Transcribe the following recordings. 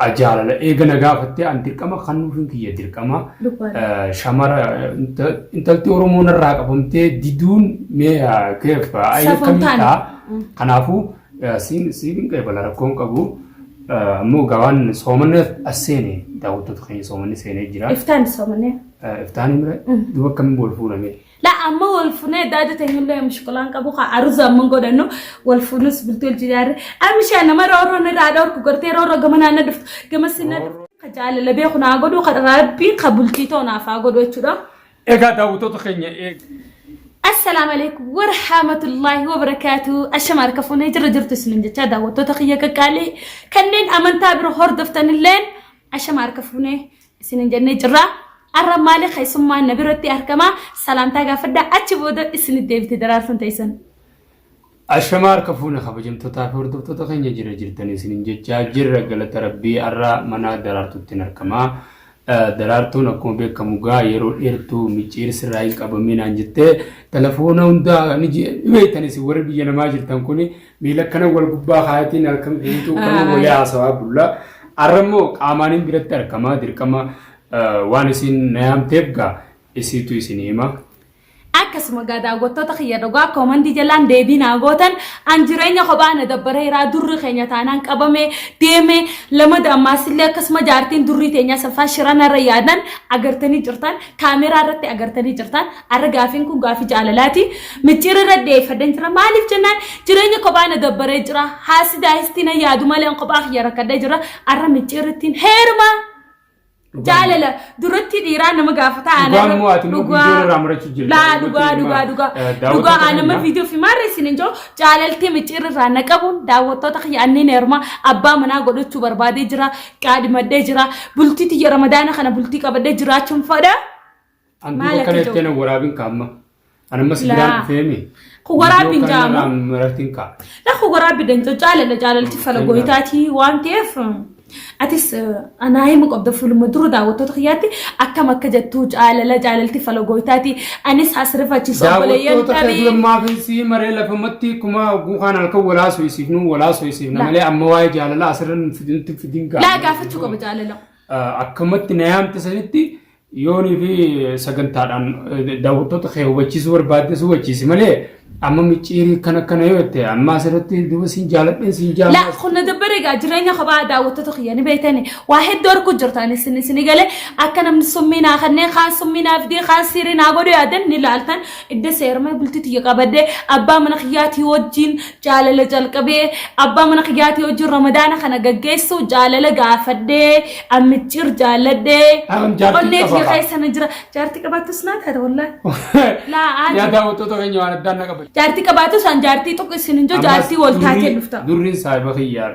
أجعل إيجنا قافتي أن تركما خنو فين كي تركما شمر أنت تورمون الراقبمتي ديدون ميا كيف أي كميتا خنافو سين كيف لا ركون كابو مو قوان سومنة السنة داوتو تخين سومنة سنة جرا إفتان سومنة إفتاني مرة دوا كم بولفونا مي لا أما والفنة دادة تهمل مشكلان كابو عروض من قدرنو والفنوس بلتول جدار أمشي أنا مرة أرونا رادور كقرتي رورا كمان أنا دفت كمان سنة كجال اللي بيخون عقدو خرابي قبلتي تونا فعقدو يشرا إيه داوتو تخين إيه السلام عليكم ورحمة الله وبركاته أشمار كفوني جرجرت سنين جتا داوتو تخيا كقالي كنين أمن تابر هور دفتن اللين أشمار كفوني سنين جنة جرا أرى مالي خيسوم ما نبرتي أركما سلام تاجا فدا أتشبود إسن الديفت درار فنتيسن أشمار كفونا خبجم تطافور دفتو تخين جرجرتني سنين جتا جر قلت ربي أرى منا درار تتنركما درارتون أكون بكموجا يرو إرتو ميشير سراي كابمين أنجتة تلفونه وندا نجي ويتني سوور بيجنا ما جرتان كوني ميلك كنا والببا خايتين أركم إنتو كنا ولا عصوا بولا أرمو أمانين بريتر كما در كما وانسين نيام تبغى إسيتو إسينيما akkasuma daawwattoota kiyya dhugaa koomandii jalaan deebii naa gootan an jireenya kophaan dabbareeraa durri keenya taanaan qabame deeme lama dammaasillee akkasuma jaartiin durri teenya safaa shiranarra yaadan agartanii jirtan kaameraa irratti agartanii jirtan arra gaafiin kun gaafii jaalalaati micciirra deeffadan jira maaliif jennaan jireenya kophaan dabbaree jira haasi daayistiin yaadu malee kophaa kiyya rakkadee jira arra micciirrittiin heeruma جالله درتي ديران نما غافتا انا لا دوغا انا ما فيديو في مره سينجو جاللتي مچير رانا قبون داوتو تخ ياني نرما ابا منا غدوچو بربادي جرا قاد مدي جرا بلتي تي رمضان خنا بلتي قبدي جرا چم فدا انا كنتنا ورابين كاما انا مسجدان فهمي ورابين جاما مرتين كا لا ورابين دنجو جاللتي فلغويتاتي وانتيف أتيس أنا هاي مقبض في المدرسة داوتو تخياتي أكما كجتوج على لا جاللتي فلوجويتاتي أنيس حسرفة تشوف بليان تبي ما في سي مرة لفمتي كما وقوخان الكو ولا سوي سيفنو ولا سوي سيفنا ملي أمواي جال لا أسرن في دين كا لا قافت شو كبجال لا أكمت نيام تسنتي يوني في سجن تاران داوتو تخيو بتشيز ورباد سو بتشيز ملي أما ميشيري كنا يوتي أما سرتي دو سنجالة سنجالة لا خلنا دبرة جرينا خبا داوتو تخياني بيتاني واحد دور كجرتاني سني قال أكنا من سمينا خلنا خان سمينا فدي خان سيرنا عقولي عدن نلالتن إدى سير ما بلتي تيجا بدي أبا من خياتي وجين جالة جال كبي أبا من خياتي وجين رمضان خنا جيسو جالة جافدي أمتير جالة دي قلنا في خيس نجرا جارتي كباتو سنات هذا والله لا يا داوتو تخيني وانا دانا كبي جارتي كباتو سان جارتي تو كسينجو جارتي والتاتي نفتا دورين سايبا خيار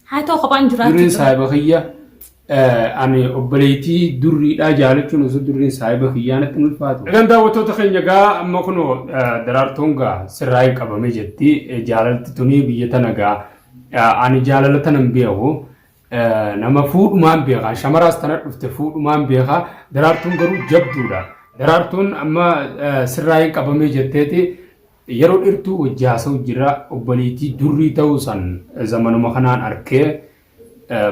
هاتو خبان جراتي دورين سايبا خيار أنا أبليتي دوري لا جالتشون وزو دورين سايبا خيانة نلفاتو إذن داوتو تخينيغا أما كنو درارتونغا سراي كبامي جتي جالت توني بيتنغا أنا جالتنم بيهو نما فود مان بيغا شمراس تنر فود مان بيغا درارتونغرو جبدودا درارتون أما سراي كبامي جتي yeroo dhirtuu wajjaasoo jira obboliitii durrii ta'uu san zamanuma kanaan arkee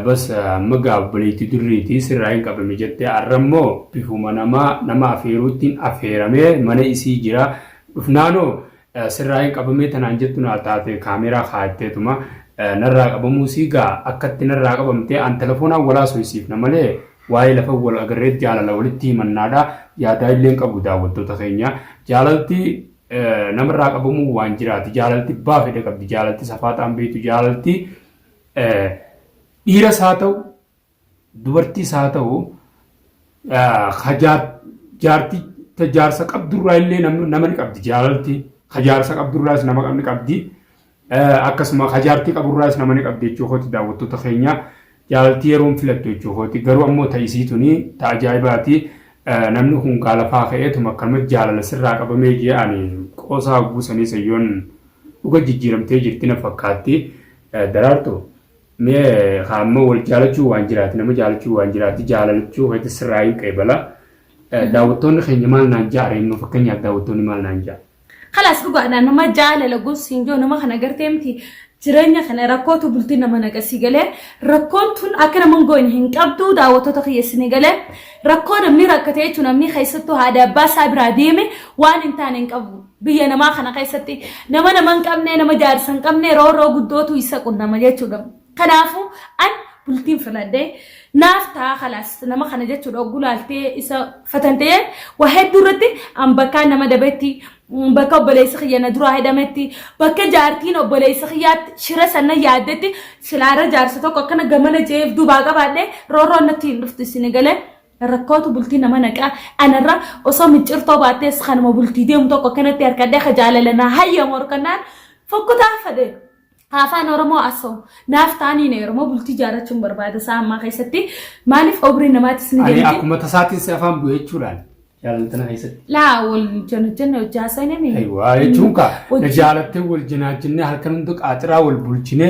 bas magaa obboliitii durriitii sirraa hin qabame jettee arrammoo bifuma nama afeeruuttiin afeeramee mana isii jira dhufnaanoo sirraa hin qabamee tanaan jettu naa taate kaameraa kaa'atteetuma narraa qabamuu siigaa akkatti narraa qabamtee an telefoonaan walaa soysiifna malee waa'ee lafa wal agarreet jaalala walitti himannaadha yaadaa illeen qabu daawwattoota keenya jaalalti namarraa qabamuu waan jiraati jaalalti baafedha qabdi jaalalti safaataan beektu jaalalti dhiiras haa ta'u dubartiis haa ta'u jaartii jaarsa qabdurraa illee nama ni qabdi jaalalti jaarsa qabdurraas nama ni qabdi akkasuma jaartii qaburraas nama ni qabdi jechuukooti daawwattoota keenya jaalalti yeroon filattu jechuukooti garuu ammoo ta'isiituni ta'ajaa'ibaati namni kun gaalafaa ka'eetuma akkanumatti jaalala sirraa qabamee ji'anii qoosaa buusanii sayyoon dhuga jijjiiramtee jirti na fakkaatti daraartu mee hamma wal jaalachuu waan jiraati nama jaalachuu waan jiraati jaalalachuu hoyti sirraa hin qeebala daawwattoonni keenya maal naan jaareen nu fakkeenyaaf daawwattoonni maal naan jaa خلاص dhugaadhaan nama jaalala gosinjoo nama kana gartee miti jireenya kana rakkootu bultii nama naqasii galee rakkoon tun akka nama goone hin qabdu daawwattoota kiyyeessine galee rakkoo namni rakkatee jechuun namni keessattuu haadha abbaa isaa biraa deeme waan hin taane hin qabu biyya namaa kana keessatti nama hin qabne nama jaarsa hin qabne roorroo guddootu isa qunnama jechuudha kanaafuu an bultiin filadhee naaf ta'a khalaas nama kana jechuudha oggulaaltee isa fatantee waa hedduu irratti an bakka nama dabeetti bakka obboleessa khiyyana duraa hidhametti bakka jaartiin obboleessa khiyyaatti shira sanna yaaddetti silaara jaarsa tokko akkana gamana jeef duubaa qabaadhee roorroon natti hin dhuftu isin galee rakkootu bultii nama naqaa anarra osoo miccirtoo baattees kanuma bultii deemu tokko akkanatti harkadhee jaalalana hayyamu harkannaan fokkutaa fadhee afaan oromoo asoo naaf taanii ne oromoo bultii jaarachuun barbaada isaa ammaa keessatti maaliif obrii namaatis ni jedhiti akkuma tasaatiin afaan bu'ee jechuudhaan jaalatana keessatti laa wal jenna hojjaasan ni aywa jechuun ka jaalattee wal jinaajinne halkan hundi qaaxiraa wal bulchine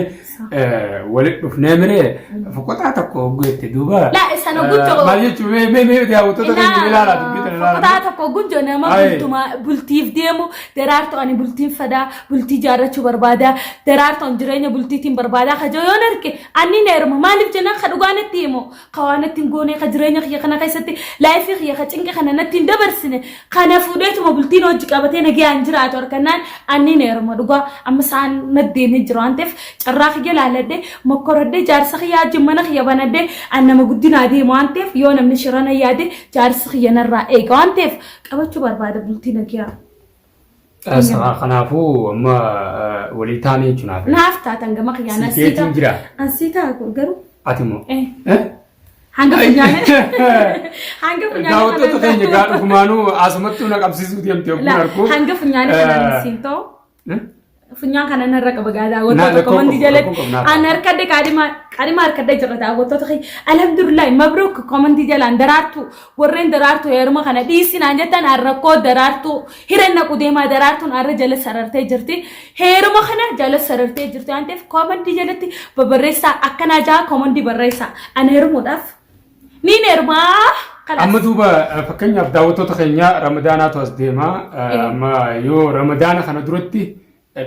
walitti dhufnee miree fokkotaa tokko oggeette duuba laa isaan ogguttoo maal jechuun mee daawwattoota keenya ilaalaa dubbitan ilaalaa fokkotaa tokko ogguttoo nama bultiif deemu daraartuu ani bultiin fadaa bultii jaarachuu barbaada daraartuun jireenya bultiitiin barbaada kajoo yoon arge anni neeruma maaliif jenna ka dhugaanatti himu kawaanatti hin goone ka jireenya kiyya kana keessatti laayifii kiyya ka cinqe kana natti hin dabarsine kana fuudheetuma bultiin hojii qabatee nagayaan jiraatu harkannaan anni neeruma dhugaa amma isaan naddeemee jiru waan ta'eef carraa kiyya laaladde mokkoradde jaarsa kiyyaa jimmana kiyya banadde an nama guddinaa deemu waan ta'eef yoo namni shirana yaade jaarsa kiyya narraa eega waan ta'eef qabachuu barbaada bultii nagayyaa. Kanaafuu amma walii taanee jechuun naaf taatan gama kiyyaa ansiitaa garuu atimoo hanga funyaane daawwattoota keenya gaa dhugumaanuu asumattuu na qabsiisuu deemte yogguu argu hanga funyaane kana siintoo funyaan kana narra qaba gaa daawwattoota komandi jalatti an harkadde qaadima harkadde jirra daawwattoota keenya alhamdulillah mabruuk komandi jalaan daraartu warreen daraartu heeruma kana dhiisinaan jettan arrakkoo daraartu hirenna qudeemaa daraartuun arra jala sarartee jirti heeruma kana jala sarartee jirti waan ta'eef komandi jalatti babarreessaa akkanaa jaa komandi barreessaa an heerumuudhaaf ni neermaa amma duuba fakkeenyaaf daawwattoota keenya ramadaanaatu as deema amma yoo ramadaana kana duratti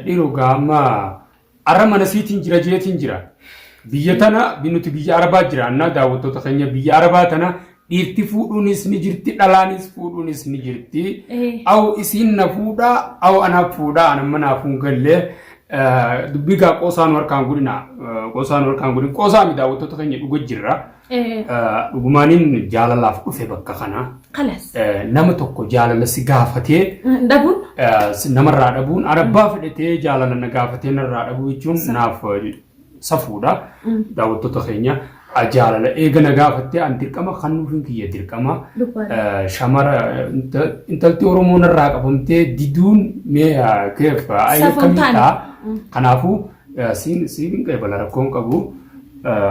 dhiirogaa amma arra mana siitiin jira jeetiin jira biyya tana binuti biyya arabaa jira anna daawwattoota keenya biyya arabaa tana dhiirti fuudhuunis ni jirti dhalaanis fuudhuunis ni jirti aw isiin na fuudhaa aw anaaf fuudhaa anamma naafuun gallee dubbii gaa qoosaan warkaan godhin qoosaa mi daawwattoota keenya dhuga jirra dhugumaaniin jaalalaaf dhufe bakka kana nama tokko jaalala si gaafatee dhabuun namarraa dhabuun arabbaa fedhatee jaalala na gaafatee narraa dhabuu jechuun naaf safuudha daawwattoota keenya jaalala eega na gaafattee an dirqama kan nuufin kiyya dirqama shamara intalti oromoo narraa qabamtee diduun mee keef ayya kamiidha kanaafuu siin qeebala rakkoon qabu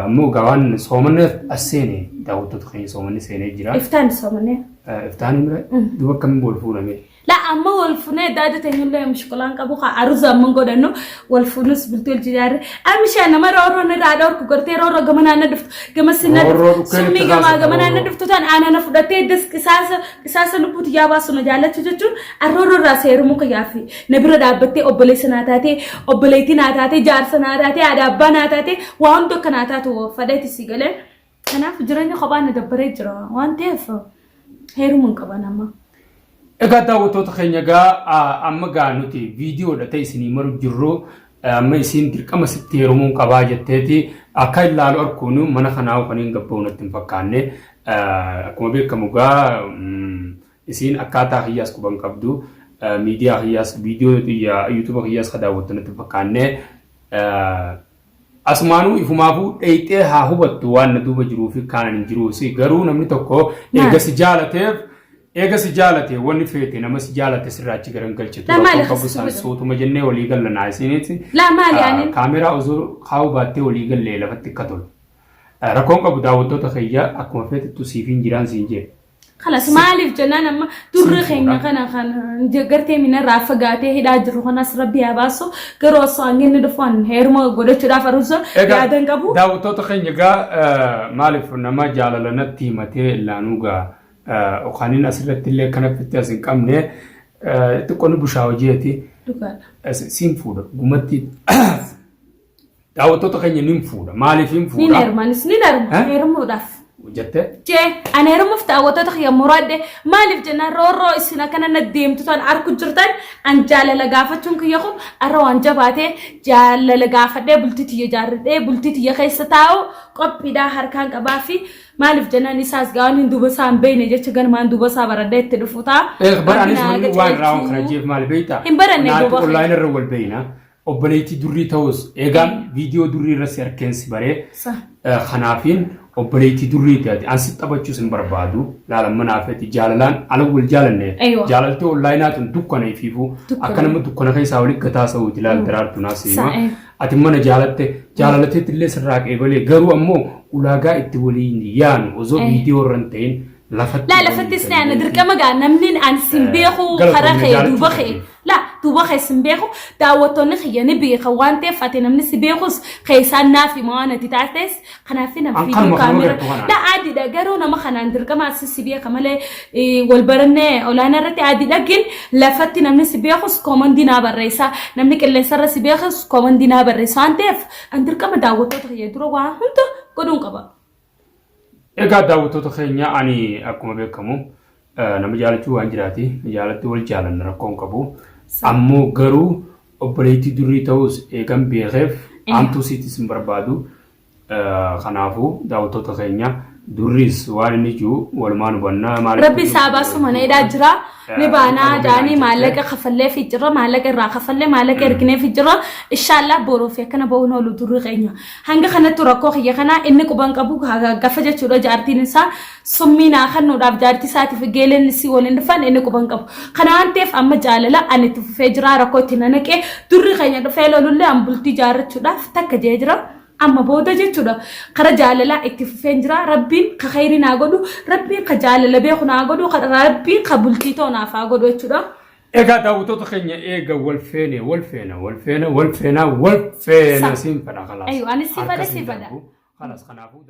ammoo gawaan soomanne asseene daawwattoota keenya soomanne seenee jira iftaan soomanne iftaan mira duba kamiin bool fuudhame لا أما والفناء دادة تنيلله مشكلان كابوخا عروض أمم قدنو والفنوس بلتول جدار أمشي أنا مرة أورو نرادور كقرتي أورو جمانا ندفت جمسنا سمي جمانا ندفت تان أنا نفدتي دس كساس لبوت جابا سنا جالة تجتون أورو راسيرو مكيافي نبرة دابتي أبلي سناتاتي أبليتي ناتاتي جار سناتاتي أدابا ناتاتي وان دو كناتاتو فدايتي سيجله أنا فجرني خبان دبري جرا وان تيف هيرو من كبانا ما egaa daawwattoota keenya gaa amma gaa nuti viidiyoodha ta'e isinii maru jirru amma isiin dirqama sitti heerumuun qabaa jetteeti akka ilaalu arkuun mana kanaa kaniin gabba'u natti hin fakkaanne akkuma beekamu gaa isiin akkaataa hiyyaas quban qabdu miidiyaa hiyyaas viidiyoo yuutuuba hiyyaas ka daawwattu natti hin fakkaanne asumaanuu ifumaafuu dheeyxee haa hubattu waan na duuba jiruu fi kaanan hin jiruusi garuu namni tokko eega si jaalateef eega si jaalate wanni feete nama si jaalate sirraachi garan galchitu rakkoon qabu isaan sootuma jennee walii galla naa isiniiti kaameraa osoo kaa'u baattee walii gallee lafatti akka tolu rakkoon qabu daawwattoota keenya akkuma feetettu siifiin jiraan siin jee خلاص مالف جنان أما دور خينا خنا جرتي من الرافع قاتي هدا جرو خنا سربي أباسو كروس عنين ندفن هيرما قدرت تدافع روسو يادن كابو daawwattoota keenya gaa maalif nama jaalalana tiimatee laanuugaa وخانين أسرت اللي كانت في التاسين كامنة تكون بشاوجيتي سين فود قمتي daawwattoota keenya nin fuudha maaliif hin Ni fuudha nermanis ni nerma nermuudhaaf. jettee Jee ani heerumuuf daawwattoota kiyya muraadde maaliif jennaan roorroo isin akkana na deemtu tan arku jirtan an jaalala gaafachuun kiyya kun arra waan jabaatee jaalala gaafadhee bultii tiyya jaarradhee bultii tiyya keessa taa'u qophiidhaa harkaan qabaa fi maaliif jennaan isaas gaawwan hin duuba isaa hin beekne jecha galmaan duuba isaa baradhee itti dhufu ta'a. baraanis waan raawwan kana jeef maal beektaa hin baranne duuba online irra wal beeyna obboleettii durrii ta'us eegaan viidiyoo durrii irratti arkeensi baree kanaafiin obboleettii durrii taate ansi taphachuus hin barbaadu laalammanaa feeti jaalalaan ala wal jaalanne jaalaltee onlaayinaatuun dukkana ifiifu akka nama dukkana keessaa walitti gataa sa'uuti laal daraartu naasima ati mana jaalatte jaalalateetti illee sirraa qeebalee garuu ammoo ulaagaa itti waliin yaanu osoo viidiyoo irra hin ta'in lafatti isnaan dirqama gaa namni an simbeeku kara kee duuba kee la duuba kee simbeeku daawwattoonni kiyyani beeka waan ta'eef ati namni sibeekus keessaan naaf hima waan ati taates kanaaf nama viidiyoo kaamera la adiidha garuu nama kanaan dirqama asi sibeeka malee wal barannee olaanaa irratti adiidha gin lafatti namni sibeekus koomandii naa barreessa namni qilleensa irra sibeekus koomandii naa barreessa waan ta'eef an dirqama daawwattoota kiyya dura waan hunda godhuun qaba. Egaa daawwattoota keenya ani akkuma beekamu nama jaalachuu waan jiraati jaalatti wal jaalanna rakkoon qabu ammoo garuu obboleettii durrii ta'us eegan beekeef amtuu siitis hin barbaadu kanaafuu daawwattoota keenya durriis waan inni jiru walumaan hubannaa maaliif rabbi isaa baasu mana hidhaa jira ni baanaa jaanii maallaqa kafallee fi jira maallaqa irraa kafallee maallaqa erginee fi jira inshallah boroo fi akkana ba'uun oolu durri keenya hanga kanatti rakkoo kiyya kana inni quban qabu gafa jechuudha jaartiin isaa summii naa kennuudhaaf jaartii isaatiif geeleen isii waliin dhufan inni quban qabu kana waan ta'eef amma jaalala ani itti fufee jira rakkoo itti nanaqee durri keenya dhufee lolullee an bultii jaarrachuudhaaf takka jee jira amma booda jechuudha kara jaalala itti fufeen jira rabbiin ka khayri naa godhu rabbiin ka jaalala beeku naa godhu rabbiin ka bultii ta'u naaf haa godhu jechuudha. Egaa daawwattoota keenya eega wal feene siin fedha kalaas. Ayyuu anis si fedha. Kalaas kanaafuu